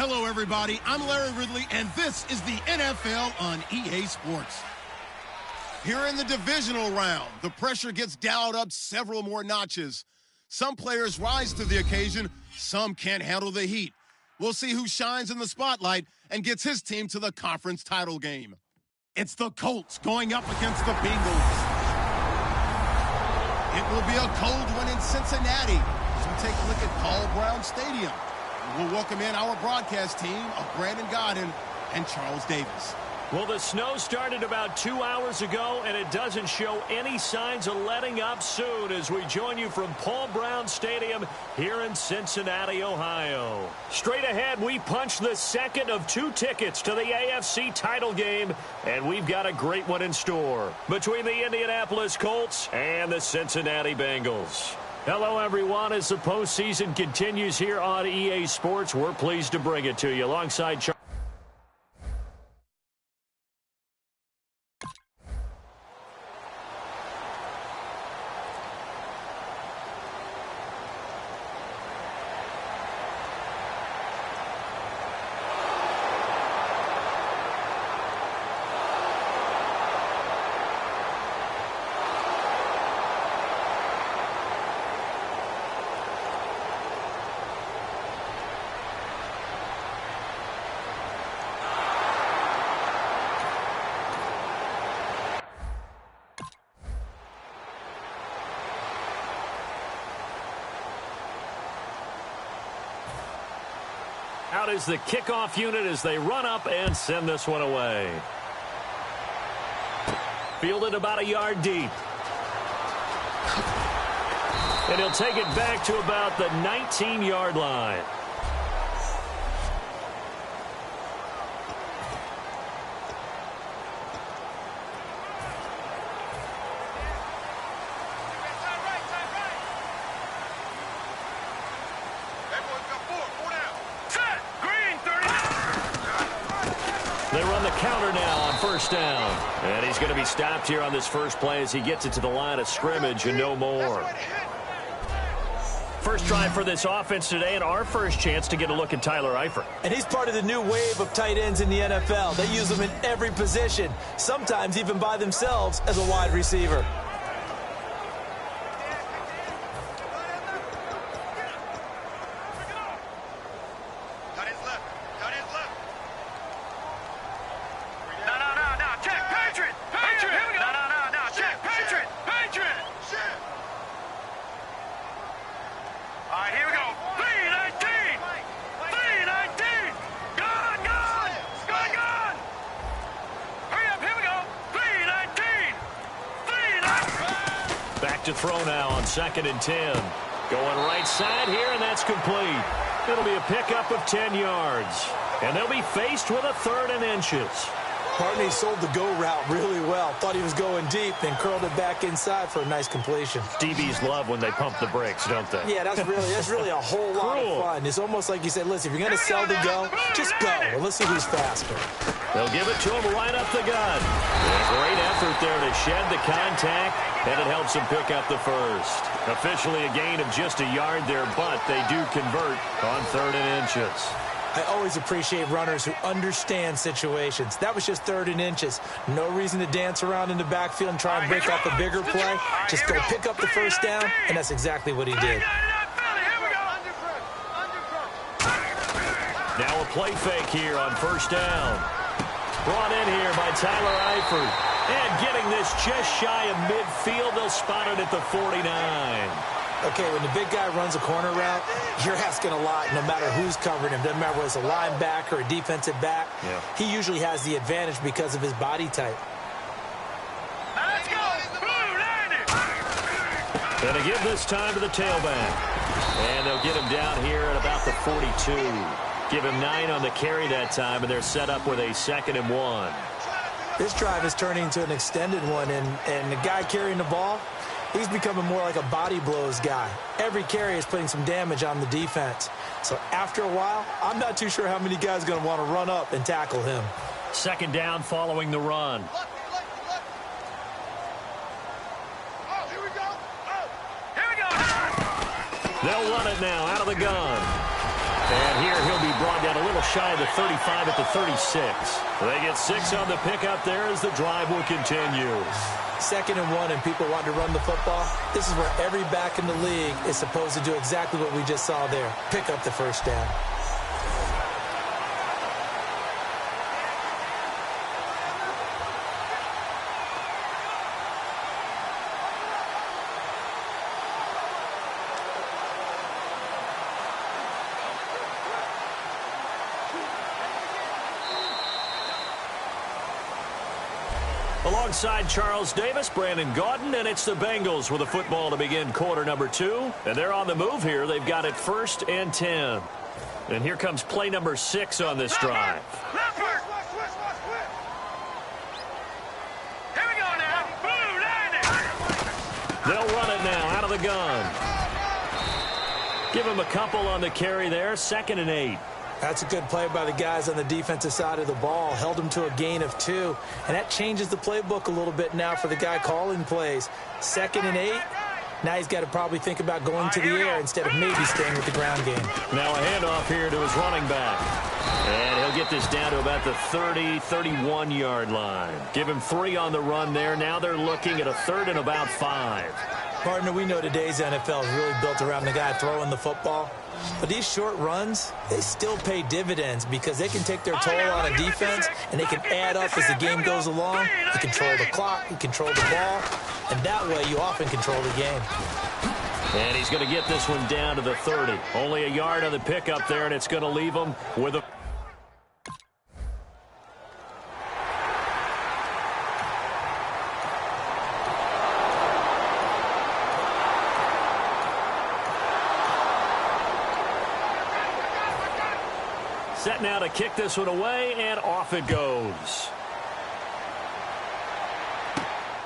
Hello, everybody. I'm Larry Ridley, and this is the NFL on EA Sports. Here in the divisional round, the pressure gets dialed up several more notches. Some players rise to the occasion, some can't handle the heat. We'll see who shines in the spotlight and gets his team to the conference title game. It's the Colts going up against the Bengals. It will be a cold one in Cincinnati as we take a look at Paul Brown Stadium. We'll welcome in our broadcast team of Brandon Godden and Charles Davis. Well, the snow started about 2 hours ago, and it doesn't show any signs of letting up soon as we join you from Paul Brown Stadium here in Cincinnati, Ohio. Straight ahead, we punch the second of 2 tickets to the AFC title game, and we've got a great one in store between the Indianapolis Colts and the Cincinnati Bengals. Hello, everyone. As the postseason continues here on EA Sports, we're pleased to bring it to you alongside Charles. Out is the kickoff unit as they run up and send this one away. Fielded about a yard deep. And he'll take it back to about the 19-yard line. They run the counter now on first down. And he's going to be stopped here on this first play as he gets it to the line of scrimmage and no more. First drive for this offense today, and our first chance to get a look at Tyler Eifert. And he's part of the new wave of tight ends in the NFL. They use them in every position, sometimes even by themselves as a wide receiver. To throw now on 2nd and 10. Going right side here, and that's complete. It'll be a pickup of 10 yards. And they'll be faced with a 3rd and inches. Partney sold the go route really well. Thought he was going deep, then curled it back inside for a nice completion. DBs love when they pump the brakes, don't they? Yeah, that's really a whole lot of fun. It's almost like you said, listen, if you're going to sell the go, just go. Well, let's see who's faster. They'll give it to him right up the gun. A great effort there to shed the contact, and it helps him pick up the first. Officially a gain of just a yard there, but they do convert on 3rd and inches. I always appreciate runners who understand situations. That was just 3rd and inches. No reason to dance around in the backfield and try and break off a bigger play. Just go pick up the first down, and that's exactly what he did. Now a play fake here on first down. Brought in here by Tyler Eifert. And getting this just shy of midfield, they'll spot it at the 49. Okay, when the big guy runs a corner route, you're asking a lot no matter who's covering him. Doesn't matter whether it's a linebacker or a defensive back. Yeah. He usually has the advantage because of his body type. Let's go! And to give this time to the tailback. And they'll get him down here at about the 42. Give him 9 on the carry that time, and they're set up with a 2nd and 1. This drive is turning into an extended one, and the guy carrying the ball, he's becoming more like a body blows guy. Every carry is putting some damage on the defense. So after a while, I'm not too sure how many guys are going to want to run up and tackle him. 2nd down following the run. They'll run it now out of the gun. And here he'll be brought down a little shy of the 35 at the 36. They get 6 on the pickup there as the drive will continue. 2nd and 1 and people want to run the football. This is where every back in the league is supposed to do exactly what we just saw there. Pick up the first down. Alongside Charles Davis, Brandon Gaudin, and it's the Bengals with a football to begin quarter number 2. And they're on the move here. They've got it 1st and 10. And here comes play number 6 on this drive. Here we go now. They'll run it now out of the gun. Give him a couple on the carry there. 2nd and 8. That's a good play by the guys on the defensive side of the ball. Held them to a gain of 2. And that changes the playbook a little bit now for the guy calling plays. 2nd and 8. Now he's got to probably think about going to the air instead of maybe staying with the ground game. Now a handoff here to his running back. And he'll get this down to about the 30, 31-yard line. Give him 3 on the run there. Now they're looking at a 3rd and about 5. Partner, we know today's NFL is really built around the guy throwing the football. But these short runs, they still pay dividends because they can take their toll on a defense and they can add up as the game goes along. You control the clock, you control the ball, and that way you often control the game. And he's going to get this one down to the 30. Only a yard on the pickup there, and it's going to leave him with a... Set now to kick this one away, and off it goes.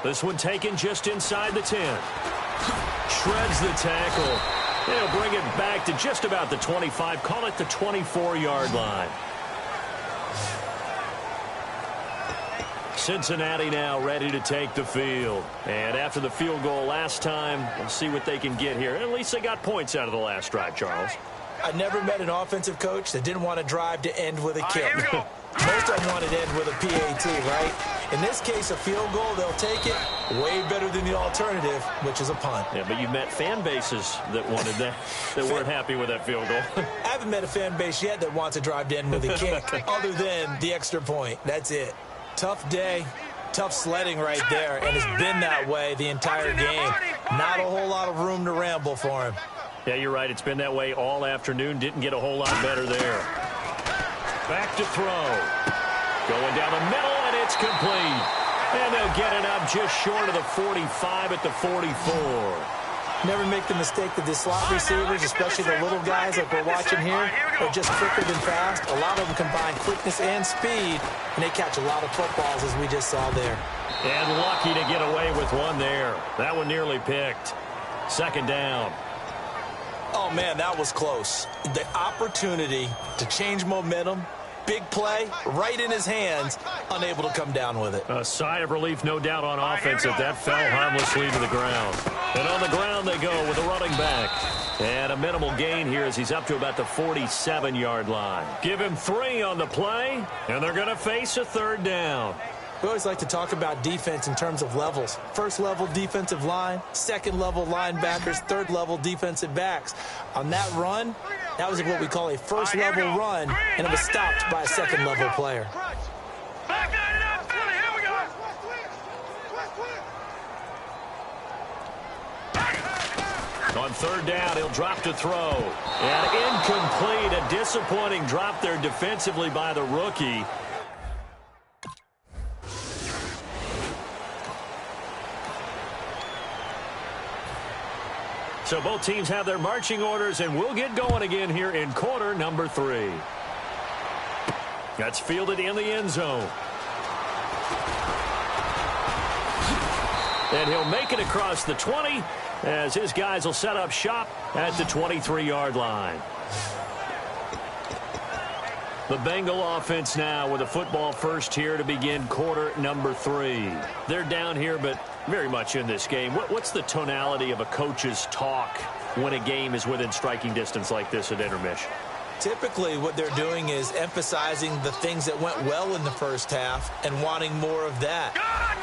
This one taken just inside the 10. Shreds the tackle. They'll bring it back to just about the 25. Call it the 24-yard line. Cincinnati now ready to take the field. And after the field goal last time, we'll see what they can get here. At least they got points out of the last drive, Charles. I never met an offensive coach that didn't want to drive to end with a kick. Most of them wanted to end with a PAT, right? In this case, a field goal, they'll take it. Way better than the alternative, which is a punt. Yeah, but you've met fan bases that wanted that, that weren't happy with that field goal. I haven't met a fan base yet that wants to drive to end with a kick, other than the extra point. That's it. Tough day, tough sledding right there, and it's been that way the entire game. Not a whole lot of room to ramble for him. Yeah, you're right. It's been that way all afternoon. Didn't get a whole lot better there. Back to throw. Going down the middle, and it's complete. And they'll get it up just short of the 45 at the 44. Never make the mistake that the slot receivers, especially the little guys like we're watching here, are just quicker than fast. A lot of them combine quickness and speed, and they catch a lot of footballs, as we just saw there. And lucky to get away with one there. That one nearly picked. 2nd down. Oh, man, that was close. The opportunity to change momentum, big play, right in his hands, unable to come down with it. A sigh of relief, no doubt, on offense if that fell harmlessly to the ground. And on the ground they go with a running back. And a minimal gain here as he's up to about the 47-yard line. Give him 3 on the play, and they're going to face a 3rd down. We always like to talk about defense in terms of levels. 1st level defensive line, 2nd level linebackers, 3rd level defensive backs. On that run, that was what we call a 1st level run, and it was stopped by a 2nd level player. On 3rd down, he'll drop to throw. And incomplete. A disappointing drop there defensively by the rookie. So both teams have their marching orders, and we'll get going again here in quarter number 3. That's fielded in the end zone. And he'll make it across the 20 as his guys will set up shop at the 23-yard line. The Bengal offense now with a football first here to begin quarter number 3. They're down here, but very much in this game. What's the tonality of a coach's talk when a game is within striking distance like this at intermission? Typically, what they're doing is emphasizing the things that went well in the first half and wanting more of that.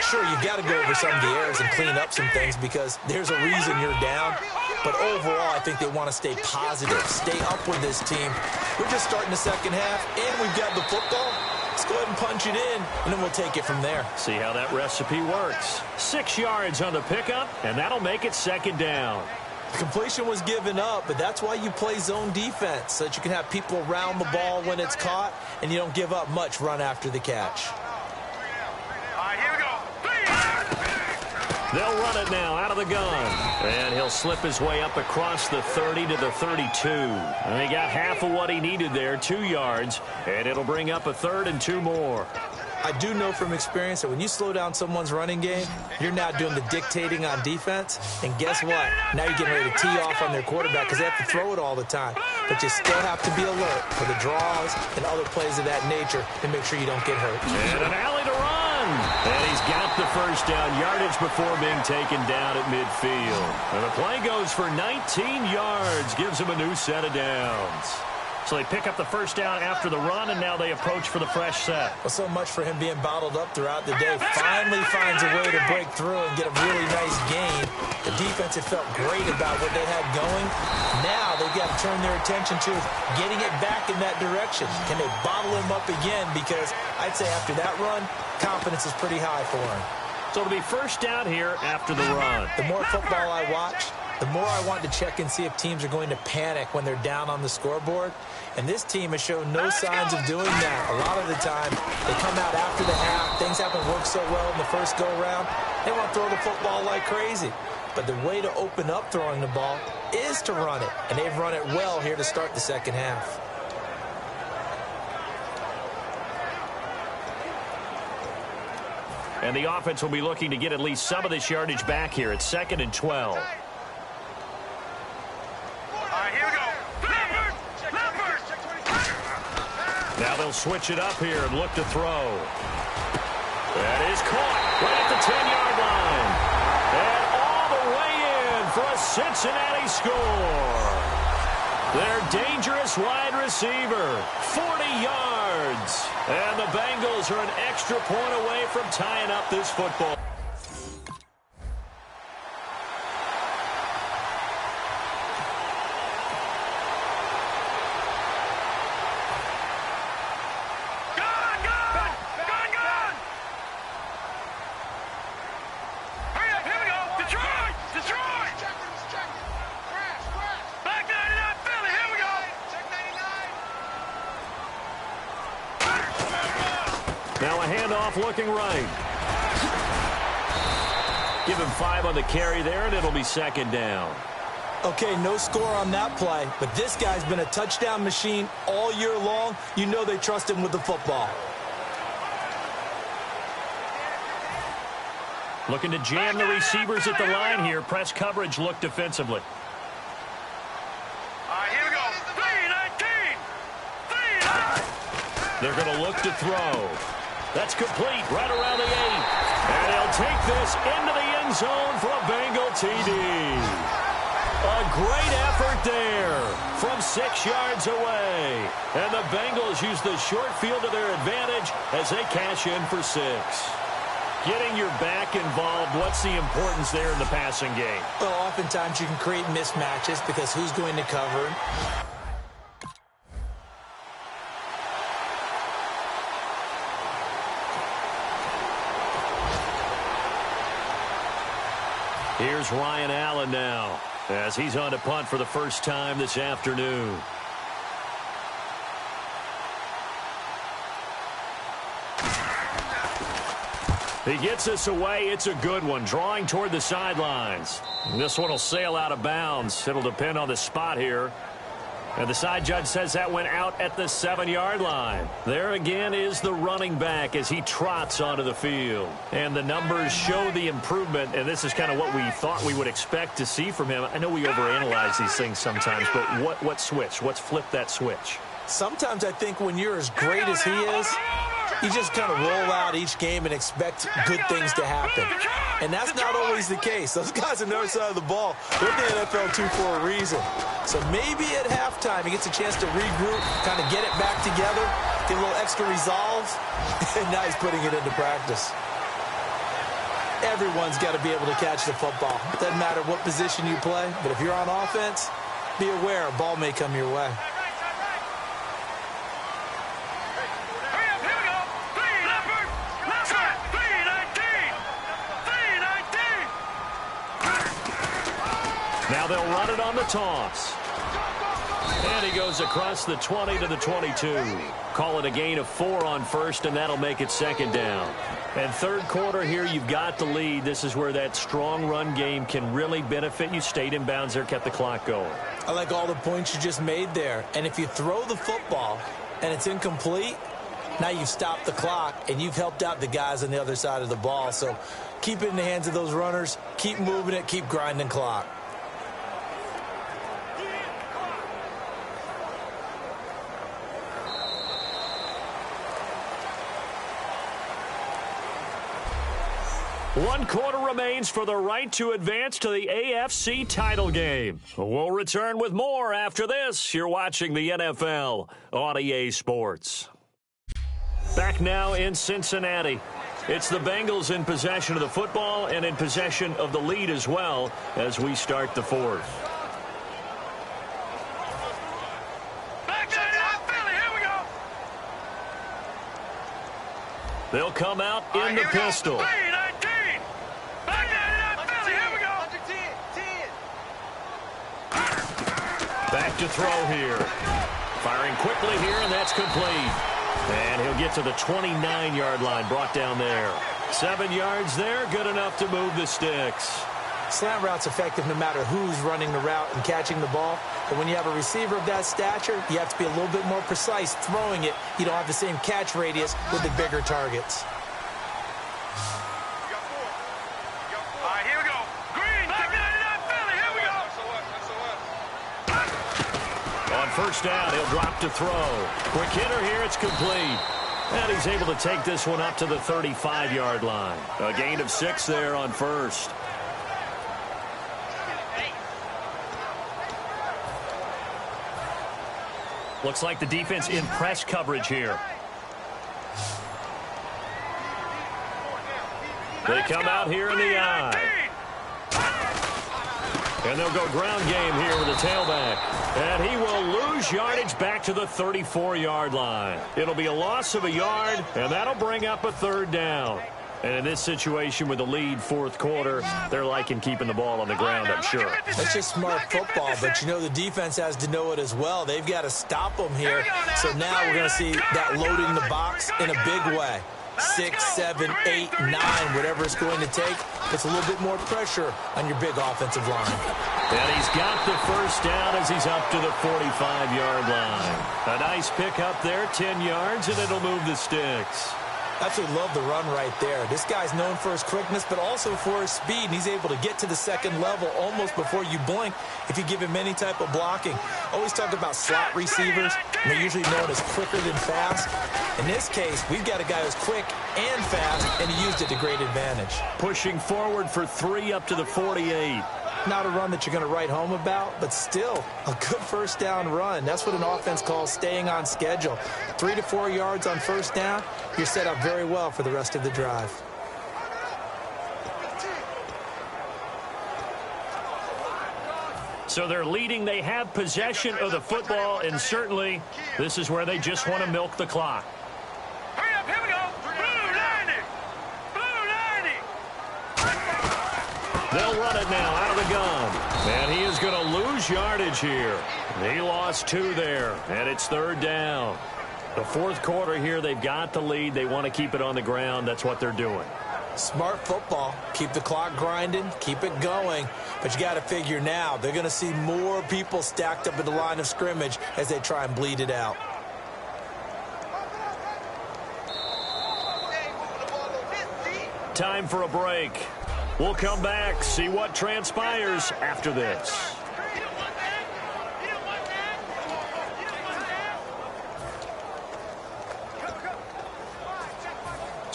Sure, you've got to go over some of the errors and clean up some things because there's a reason you're down. But overall, I think they want to stay positive, stay up with this team. We're just starting the second half, and we've got the football. Let's go ahead and punch it in, and then we'll take it from there. See how that recipe works. 6 yards on the pickup, and that'll make it second down. The completion was given up, but that's why you play zone defense, so that you can have people around the ball when it's caught, and you don't give up much run after the catch. All right, here we go. They'll run it now out of the gun. And he'll slip his way up across the 30 to the 32. And he got half of what he needed there, 2 yards. And it'll bring up a 3rd and 2 more. I do know from experience that when you slow down someone's running game, you're now doing the dictating on defense. And guess what? Now you're getting ready to tee off on their quarterback because they have to throw it all the time. But you still have to be alert for the draws and other plays of that nature to make sure you don't get hurt. And an alley to run. And he's got the first down, yardage before being taken down at midfield. And the play goes for 19 yards, gives him a new set of downs. So they pick up the first down after the run, and now they approach for the fresh set. Well, so much for him being bottled up throughout the day. Finally finds a way to break through and get a really nice gain. The defense had felt great about what they had going. Now they've got to turn their attention to getting it back in that direction. Can they bottle him up again? Because I'd say after that run, confidence is pretty high for him. So it'll be first down here after the run. The more football I watch, the more I want to check and see if teams are going to panic when they're down on the scoreboard. And this team has shown no signs of doing that. A lot of the time, they come out after the half. Things haven't worked so well in the first go-around. They want to throw the football like crazy. But the way to open up throwing the ball is to run it. And they've run it well here to start the second half. And the offense will be looking to get at least some of this yardage back here. It's 2nd and 12. Now they'll switch it up here and look to throw. That is caught right at the 10-yard line. And all the way in for a Cincinnati score. Their dangerous wide receiver, 40 yards. And the Bengals are an extra point away from tying up this football. Now a handoff looking right. Give him 5 on the carry there, and it'll be second down. Okay, no score on that play, but this guy's been a touchdown machine all year long. You know they trust him with the football. Looking to jam the receivers at the line here. Press coverage look defensively. Here we go. 3-19. They're going to look to throw. That's complete right around the 8. And they'll take this into the end zone for a Bengal TD. A great effort there from 6 yards away. And the Bengals use the short field to their advantage as they cash in for 6. Getting your back involved, what's the importance there in the passing game? Well, oftentimes you can create mismatches because who's going to cover? Here's Ryan Allen now as he's on to punt for the first time this afternoon. He gets this away. It's a good one, drawing toward the sidelines. This one will sail out of bounds. It'll depend on the spot here. And the side judge says that went out at the 7-yard line. There again is the running back as he trots onto the field. And the numbers show the improvement, and this is kind of what we thought we would expect to see from him. I know we overanalyze these things sometimes, but what switch? What's flipped that switch? Sometimes I think when you're as great as he is, You just kind of roll out each game and expect good things to happen. And that's not always the case. Those guys on the other side of the ball, they're in the NFL too for a reason. So maybe at halftime he gets a chance to regroup, kind of get it back together, get a little extra resolve, and now he's putting it into practice. Everyone's got to be able to catch the football. It doesn't matter what position you play, but if you're on offense, be aware a ball may come your way. Now they'll run it on the toss. And he goes across the 20 to the 22. Call it a gain of 4 on first, and that'll make it second down. And third quarter here, you've got the lead. This is where that strong run game can really benefit you. Stayed in bounds there, kept the clock going. I like all the points you just made there. And if you throw the football and it's incomplete, now you've stopped the clock and you've helped out the guys on the other side of the ball. So keep it in the hands of those runners. Keep moving it. Keep grinding clock. One quarter remains for the right to advance to the AFC title game. We'll return with more after this. You're watching the NFL on EA Sports. Back now in Cincinnati. It's the Bengals in possession of the football and in possession of the lead as well as we start the fourth. They'll come out in the pistol. Back to throw here. Firing quickly here, and that's complete. And he'll get to the 29-yard line, brought down there. 7 yards there, good enough to move the sticks. Slant route's effective no matter who's running the route and catching the ball. But when you have a receiver of that stature, you have to be a little bit more precise throwing it. You don't have the same catch radius with the bigger targets. First down, he'll drop to throw. Quick hitter here, it's complete. And he's able to take this one up to the 35-yard line. A gain of 6 there on first. Looks like the defense in press coverage here. They come out here in the eye. And they'll go ground game here with the tailback. And he will lose yardage back to the 34-yard line. It'll be a loss of a yard, and that'll bring up a third down. And in this situation with the lead fourth quarter, they're liking keeping the ball on the ground, I'm sure. That's just smart football, but you know the defense has to know it as well. They've got to stop them here. So now we're going to see that loading the box in a big way. 6, 7, 8, 9, whatever it's going to take. Puts a little bit more pressure on your big offensive line. And he's got the first down as he's up to the 45-yard line. A nice pickup there, 10 yards, and it'll move the sticks. Absolutely love the run right there. This guy's known for his quickness, but also for his speed, and he's able to get to the second level almost before you blink if you give him any type of blocking. Always talk about slot receivers, and they're usually known as quicker than fast. In this case, we've got a guy who's quick and fast, and he used it to great advantage. Pushing forward for 3 up to the 48. Not a run that you're going to write home about, but still a good first down run. That's what an offense calls staying on schedule. 3 to 4 yards on first down, you're set up very well for the rest of the drive. So they're leading. They have possession of the football, and certainly this is where they just want to milk the clock. Hurry up, here we go. Blue 90. Blue 90. They'll run it now out of the gun. And he is going to lose yardage here. He lost 2 there, and it's third down. The fourth quarter here, they've got the lead. They want to keep it on the ground. That's what they're doing. Smart football. Keep the clock grinding. Keep it going. But you got to figure now, they're going to see more people stacked up in the line of scrimmage as they try and bleed it out. Time for a break. We'll come back, see what transpires after this.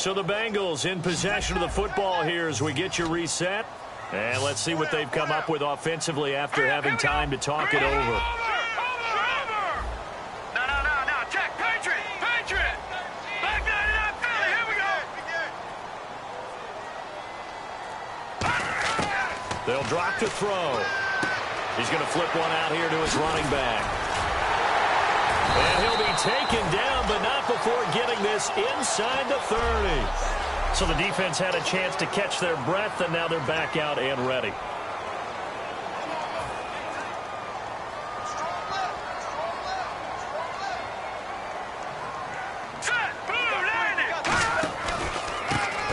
So the Bengals in possession of the football here as we get you reset. And let's see what they've come up with offensively after having time to talk it over. Check. Patriot. Back 99 Philly. Here we go. They'll drop to throw. He's going to flip one out here to his running back. And he'll be taken down, but not before getting this inside the 30. So the defense had a chance to catch their breath, and now they're back out and ready.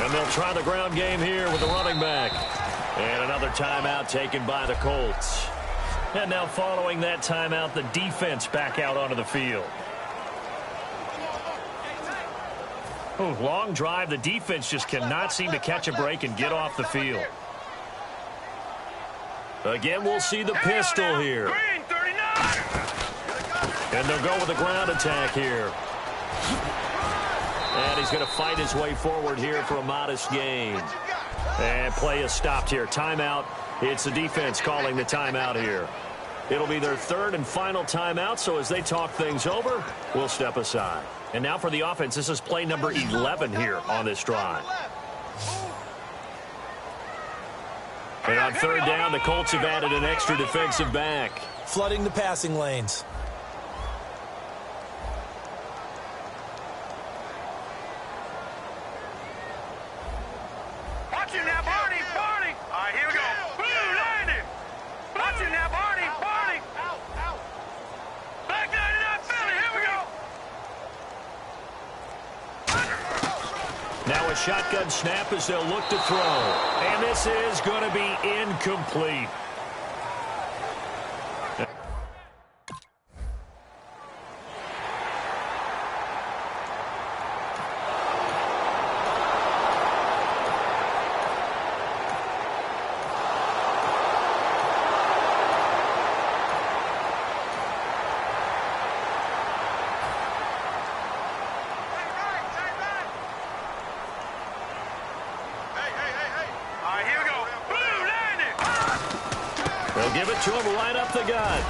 And they'll try the ground game here with the running back. And another timeout taken by the Colts. And now following that timeout, the defense back out onto the field. Oh, long drive. The defense just cannot seem to catch a break and get off the field. Again, we'll see the pistol here. And they'll go with a ground attack here. And he's going to fight his way forward here for a modest gain. And play is stopped here. Timeout. It's the defense calling the timeout here. It'll be their third and final timeout, so as they talk things over, we'll step aside. And now for the offense, this is play number 11 here on this drive. And on third down, the Colts have added an extra defensive back. Flooding the passing lanes. Watch it now, Barney. All right, here we go. Blue landing. Watch it now, Barney. Back 99 Philly. Here we go. Now a shotgun snap as they'll look to throw. And this is going to be incomplete. Give it to him right up the gut.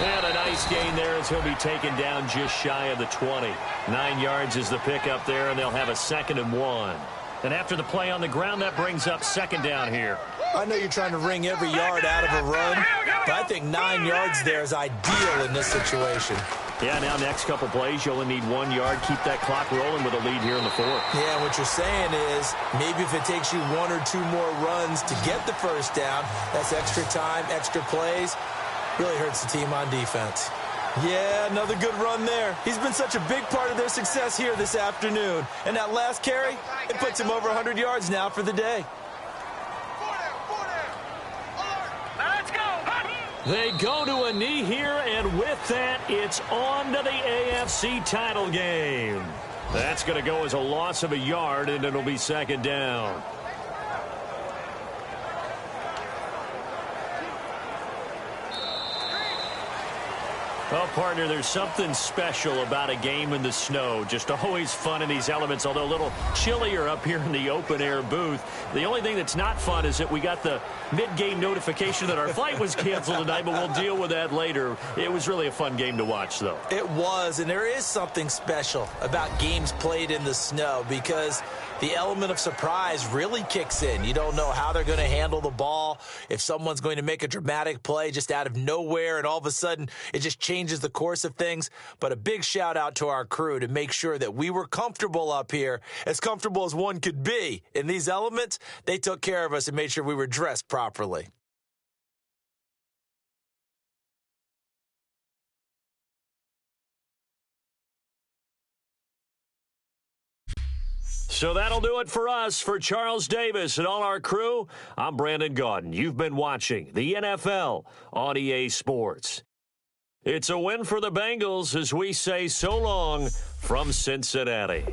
And a nice gain there as he'll be taken down just shy of the 20. 9 yards is the pickup there, and they'll have a 2nd and 1. And after the play on the ground, that brings up 2nd down here. I know you're trying to wring every yard out of a run, but I think 9 yards there is ideal in this situation. Yeah, now next couple plays, you only need 1 yard. Keep that clock rolling with a lead here in the 4th. Yeah, what you're saying is maybe if it takes you 1 or 2 more runs to get the first down, that's extra time, extra plays. Really hurts the team on defense. Yeah, another good run there. He's been such a big part of their success here this afternoon. And that last carry, it puts him over 100 yards now for the day. They go to a knee here, and with that, it's on to the AFC title game. That's going to go as a loss of a yard, and it'll be 2nd down. Well, partner, there's something special about a game in the snow. Just always fun in these elements, although a little chillier up here in the open-air booth. The only thing that's not fun is that we got the mid-game notification that our flight was canceled tonight, but we'll deal with that later. It was really a fun game to watch, though. It was, and there is something special about games played in the snow because the element of surprise really kicks in. You don't know how they're going to handle the ball, if someone's going to make a dramatic play just out of nowhere, and all of a sudden it just changes the course of things. But a big shout out to our crew to make sure that we were comfortable up here, as comfortable as one could be. In these elements, they took care of us and made sure we were dressed properly. So that'll do it for us. For Charles Davis and all our crew, I'm Brandon Gaudin. You've been watching the NFL on EA Sports. It's a win for the Bengals as we say so long from Cincinnati.